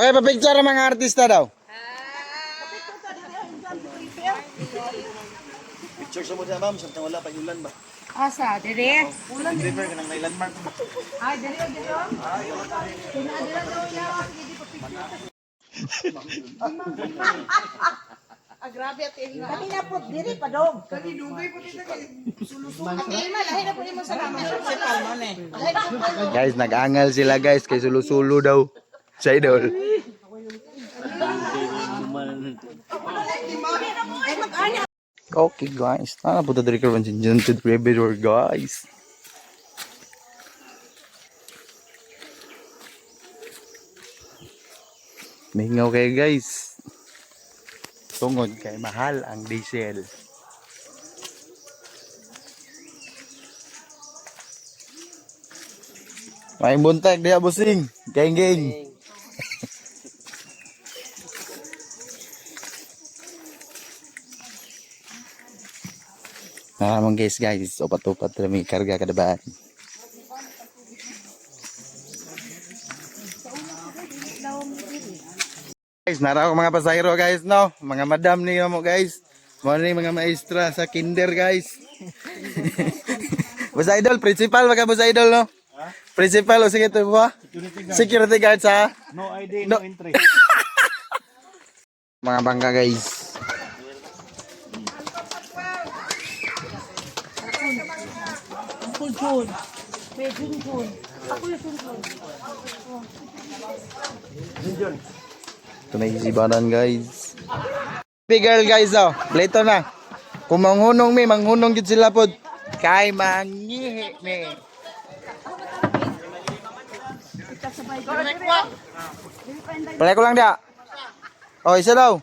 Okay, pa-picture ang mga artista daw. Picture sa mo dyan, ma'am. Samtang wala pa ulan ba? Asa, dire? Ulan river ka nang landmark ba? Ay, dire, dire. Dinadala daw niya. Grabe at ilma. Kanina po, dire pa dog. Kani dugay po dito kay sulusuluan. Ang ilma, lahi na po mo salamat. Si Palmo ne. Guys, nag-angal sila guys kay sulo-sulo daw. Sa idol. Okay guys, na po diri karon si Junted River guys. Mingaw kayo guys. Tungod kay mahal ang diesel. May buntag diha busing. Geng-geng. Naman guys, upat-upat kami karga kadabaan. Guys, naraw mga pasahero guys, no? Mga madam niyo mo guys. Mo ni mga maestra sa kinder guys. Boss Idol, principal baka Boss Idol no? Principal o sige to ba? Security guard sa? No ID, no entry. Mga bangka guys. Jun. May Jun. Ako yung Jun. Ito na isibanan guys. Big girl guys oh. Leto na. Kung manghunong mi, manghunong gid sila pod. Kay mangihi mi. Palay ko lang dia. Oh, isa daw.